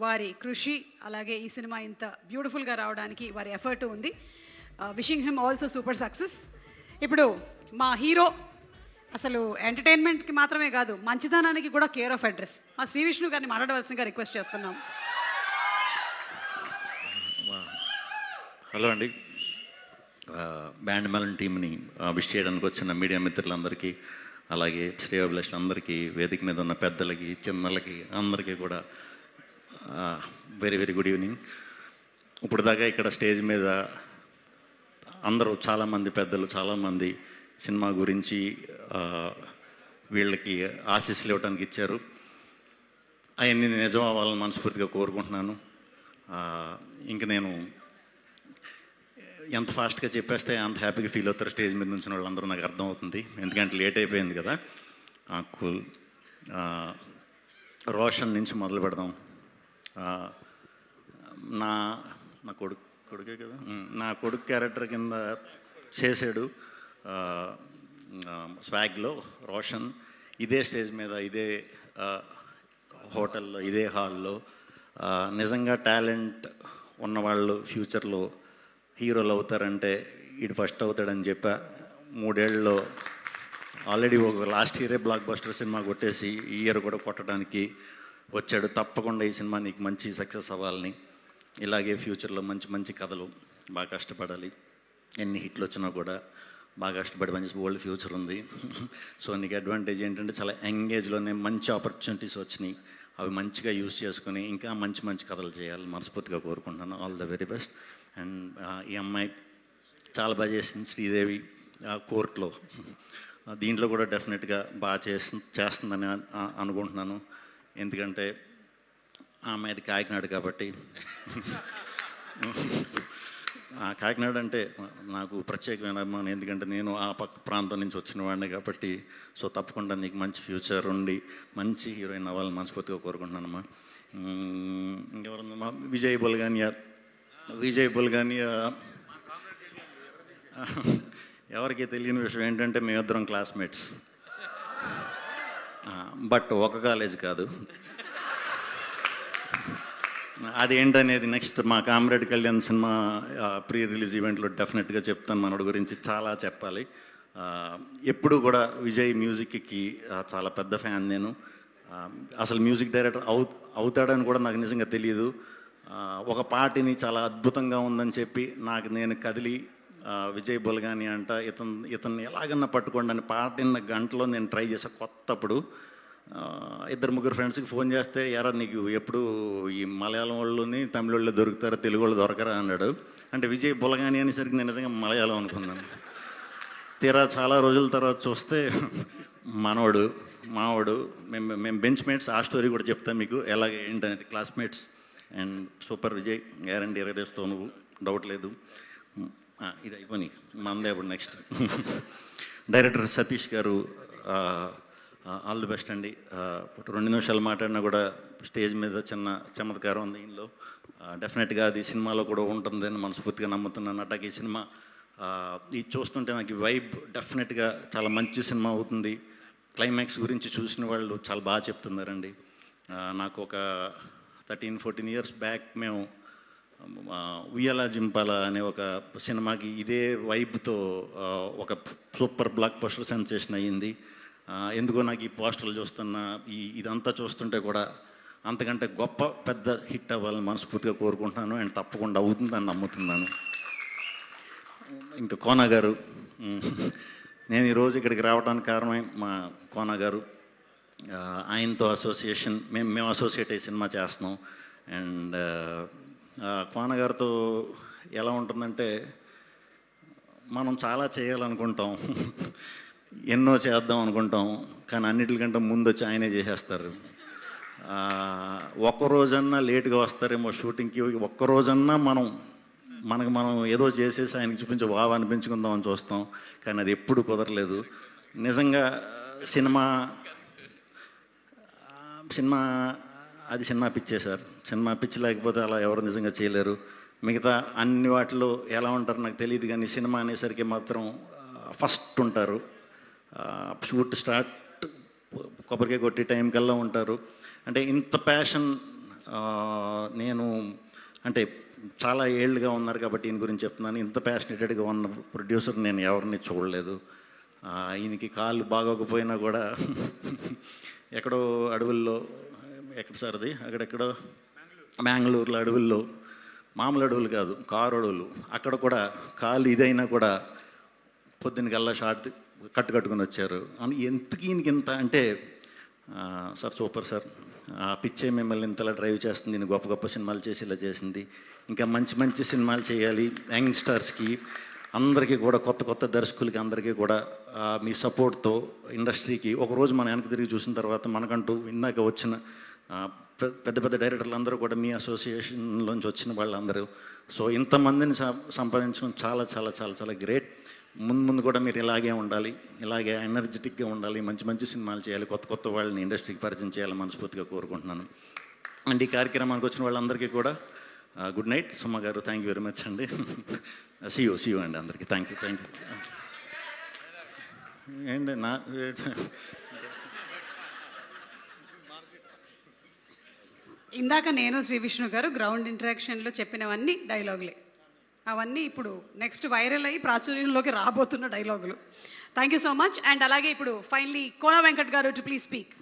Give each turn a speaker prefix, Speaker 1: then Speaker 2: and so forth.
Speaker 1: వారి కృషి అలాగే ఈ సినిమా ఇంత బ్యూటిఫుల్గా రావడానికి వారి ఎఫర్ట్ ఉంది. Wishing him also super success. ఇప్పుడు మా హీరో అసలు ఎంటర్టైన్మెంట్కి మాత్రమే కాదు, మంచితనానికి కూడా కేర్ ఆఫ్ అడ్రస్. మా శ్రీ విష్ణు గారిని మాట్లాడవలసిందిగా రిక్వెస్ట్ చేస్తున్నాం.
Speaker 2: హలో అండి, బ్యాండ్ మెలన్ టీమ్ని విష్ చేయడానికి వచ్చిన మీడియా మిత్రులందరికీ, అలాగే శ్రేయోభిలాషులందరికీ, వేదిక మీద ఉన్న పెద్దలకి చిన్నలకి అందరికీ కూడా వెరీ వెరీ గుడ్ ఈవినింగ్. ఇప్పుడు దాకా ఇక్కడ స్టేజ్ మీద అందరూ చాలామంది పెద్దలు చాలామంది సినిమా గురించి వీళ్ళకి ఆశీస్సులు ఇవ్వడానికి ఇచ్చారు. అవన్నీ నిజం అవ్వాలని మనస్ఫూర్తిగా కోరుకుంటున్నాను. ఇంక నేను ఎంత ఫాస్ట్గా చెప్పేస్తే అంత హ్యాపీగా ఫీల్ అవుతారు స్టేజ్ మీద నుంచి వాళ్ళందరూ, నాకు అర్థమవుతుంది. ఎందుకంటే లేట్ అయిపోయింది కదా. కూల్. రోషన్ నుంచి మొదలు పెడదాం. నా నా కొడుకే కదా, నా కొడుకు క్యారెక్టర్ కింద చేశాడు స్వాగ్లో రోషన్. ఇదే స్టేజ్ మీద, ఇదే హోటల్లో, ఇదే హాల్లో నిజంగా టాలెంట్ ఉన్నవాళ్ళు ఫ్యూచర్లో హీరోలు అవుతారంటే వీడు ఫస్ట్ అవుతాడని చెప్పా. 3 ఏళ్ళలో ఆల్రెడీ ఒక లాస్ట్ ఇయరే బ్లాక్ బస్టర్ సినిమా కొట్టేసి ఈ ఇయర్ కూడా కొట్టడానికి వచ్చాడు. తప్పకుండా ఈ సినిమా నీకు మంచి సక్సెస్ అవ్వాలని, ఇలాగే ఫ్యూచర్లో మంచి మంచి కథలు, బాగా కష్టపడాలి. ఎన్ని హిట్లు వచ్చినా కూడా బాగా కష్టపడి మంచి ఓల్డ్ ఫ్యూచర్ ఉంది. సో నీకు అడ్వాంటేజ్ ఏంటంటే చాలా యంగేజ్లోనే మంచి ఆపర్చునిటీస్ వచ్చినాయి. అవి మంచిగా యూజ్ చేసుకుని ఇంకా మంచి మంచి కథలు చేయాలి మనస్ఫూర్తిగా కోరుకుంటున్నాను. All the very best. And ఈ అమ్మాయి చాలా బాగా చేసింది, శ్రీదేవి కోర్టులో. దీంట్లో కూడా డెఫినెట్గా బాగా చేస్తుందని అనుకుంటున్నాను. ఎందుకంటే ఆమె అది కాకినాడ కాబట్టి. కాకినాడ అంటే నాకు ప్రత్యేకమైన అభిమానం, ఎందుకంటే నేను ఆ పక్క ప్రాంతం నుంచి వచ్చిన వాడిని కాబట్టి. సో తప్పకుండా నీకు మంచి ఫ్యూచర్ ఉండి మంచి హీరోయిన్ అవ్వాలని మనస్ఫూర్తిగా కోరుకుంటున్నానమ్మా. ఇంకెవరమ్మా? విజయ్ బుల్గానియా. ఎవరికి తెలియని విషయం ఏంటంటే మేమిద్దరం క్లాస్మేట్స్, బట్ ఒక కాలేజ్ కాదు. అదేంటనేది నెక్స్ట్ మా comrade Kalyan cinema pre release ఈవెంట్లో డెఫినెట్గా చెప్తాను. మనోడి గురించి చాలా చెప్పాలి. ఎప్పుడు కూడా విజయ్ మ్యూజిక్కి చాలా పెద్ద ఫ్యాన్ నేను. అసలు మ్యూజిక్ డైరెక్టర్ అవుతాడని కూడా నాకు నిజంగా తెలియదు. ఒక పాటని చాలా అద్భుతంగా ఉందని చెప్పి నాకు నేను కదిలి విజయ్ బుల్గాని అంట ఇతన్ని ఎలాగన్నా పట్టుకోండి అని పాటిన గంటలో నేను ట్రై చేసా. కొత్తప్పుడు 2-3 ఫ్రెండ్స్కి ఫోన్ చేస్తే, ఎరా నీకు ఎప్పుడు ఈ మలయాళం వాళ్ళని తమిళ వాళ్ళు దొరుకుతారా, తెలుగు వాళ్ళు దొరకరా అన్నాడు. అంటే విజయ్ బుల్గాని అనేసరికి నేను నిజంగా మలయాళం అనుకున్నాను. తీరా చాలా రోజుల తర్వాత చూస్తే మావాడు మేము బెంచ్ మేట్స్. ఆ స్టోరీ కూడా చెప్తాను మీకు ఎలాగ ఏంటనేది. Classmates and super Vijay, guarantee ఎరగదేస్తావు నువ్వు, డౌట్ లేదు. ఇది అయిపోయి మందే అప్పుడు నెక్స్ట్. డైరెక్టర్ సతీష్ గారు ఆల్ ది బెస్ట్ అండి. 2 నిమిషాలు మాట్లాడినా కూడా స్టేజ్ మీద చిన్న చమత్కారం ఉంది ఇందులో. డెఫినెట్గా అది సినిమాలో కూడా ఉంటుందని మనస్ఫూర్తిగా నమ్ముతున్నాను. అట్లాగే ఈ సినిమా ఇది చూస్తుంటే నాకు వైబ్ డెఫినెట్గా చాలా మంచి సినిమా అవుతుంది. క్లైమాక్స్ గురించి చూసిన వాళ్ళు చాలా బాగా చెప్తున్నారండి. నాకు ఒక 13-14 ఇయర్స్ బ్యాక్ మేము ఉయ్యాల జింపాల అనే ఒక సినిమాకి ఇదే వైబ్తో ఒక సూపర్ బ్లాక్ బస్టర్ సెన్సేషన్ అయ్యింది. ఎందుకో నాకు ఈ పోస్టర్లు చూస్తున్నా, ఇదంతా చూస్తుంటే కూడా అంతకంటే గొప్ప పెద్ద హిట్ అవ్వాలని మనస్ఫూర్తిగా కోరుకుంటున్నాను. అండ్ తప్పకుండా అవుతుందని నమ్ముతున్నాను. ఇంకా కోన గారు, నేను ఈరోజు ఇక్కడికి రావడానికి కారణమే మా కోన గారు. ఆయనతో అసోసియేషన్, మేము అసోసియేట్ అయ్యి సినిమా చేస్తున్నాం. అండ్ కోన గారితో ఎలా ఉంటుందంటే, మనం చాలా చేయాలనుకుంటాం, ఎన్నో చేద్దాం అనుకుంటాం, కానీ అన్నిటికంటే ముందు వచ్చి ఆయనే చేసేస్తారు. ఒక్కరోజన్నా లేట్గా వస్తారేమో షూటింగ్కి, ఒక్కరోజన్నా మనకు మనం ఏదో చేసేసి ఆయనకి చూపించి బాగా అనిపించుకుందామని చూస్తాం, కానీ అది ఎప్పుడు కుదరలేదు. నిజంగా సినిమా పిచ్చే సార్. సినిమా పిచ్చి లేకపోతే అలా ఎవరు నిజంగా చేయలేరు. మిగతా అన్ని వాటిలో ఎలా ఉంటారో నాకు తెలియదు, కానీ సినిమా అనేసరికి మాత్రం ఫస్ట్ ఉంటారు. షూట్ స్టార్ట్ కొబ్బరికాయ కొట్టి టైం కల్లా ఉంటారు. అంటే ఇంత ప్యాషన్ నేను అంటే చాలా ఏళ్ళుగా ఉన్నారు కాబట్టి ఈయన గురించి చెప్తున్నాను. ఇంత ప్యాషనేటెడ్గా ఉన్న ప్రొడ్యూసర్ నేను ఎవరిని చూడలేదు. ఈయనకి కాళ్ళు బాగోకపోయినా కూడా ఎక్కడో అడవుల్లో, ఎక్కడ సార్ అది, అక్కడెక్కడో బెంగళూరులో అడవుల్లో, మామూలు అడవులు కాదు, కారు అడవులు, అక్కడ కూడా కాళ్ళు ఇదైనా కూడా పొద్దున్న కల్లా షార్ట్ కట్టుకుని వచ్చారు. అని ఎందుకు ఈయనకి ఇంత అంటే, సార్ సూపర్ సార్, పిచ్చే మిమ్మల్ని ఇంతలా డ్రైవ్ చేస్తుంది, నేను గొప్ప గొప్ప సినిమాలు చేసి ఇలా చేసింది, ఇంకా మంచి మంచి సినిమాలు చేయాలి, యంగ్స్టర్స్కి అందరికీ కూడా, కొత్త కొత్త దర్శకులకి అందరికీ కూడా మీ సపోర్ట్తో ఇండస్ట్రీకి ఒకరోజు మనం వెనక్కి తిరిగి చూసిన తర్వాత మనకంటూ ఇందాక వచ్చిన పెద్ద పెద్ద డైరెక్టర్లు అందరూ కూడా మీ అసోసియేషన్లోంచి వచ్చిన వాళ్ళందరూ, సో ఇంతమందిని సంపాదించడం చాలా చాలా చాలా చాలా గ్రేట్. ముందు ముందు కూడా మీరు ఇలాగే ఉండాలి, ఇలాగే ఎనర్జెటిక్గా ఉండాలి, మంచి మంచి సినిమాలు చేయాలి, కొత్త కొత్త వాళ్ళని ఇండస్ట్రీకి పరిచయం చేయాలని మనస్ఫూర్తిగా కోరుకుంటున్నాను. అండ్ ఈ కార్యక్రమానికి వచ్చిన వాళ్ళందరికీ కూడా good night. Suma garu thank you very much అండి. సీ యూ అండి అందరికీ. Thank you. ఏంటి నా
Speaker 1: ఇందాక నేను శ్రీ విష్ణు గారు గ్రౌండ్ ఇంటరాక్షన్లో చెప్పినవన్నీ డైలాగులే, అవన్నీ ఇప్పుడు నెక్స్ట్ వైరల్ అయ్యి ప్రాచుర్యంలోకి రాబోతున్న డైలాగులు. Thank you so much. And అలాగే ఇప్పుడు ఫైనలీ కోన వెంకట్ గారు టు ప్లీజ్ స్పీక్.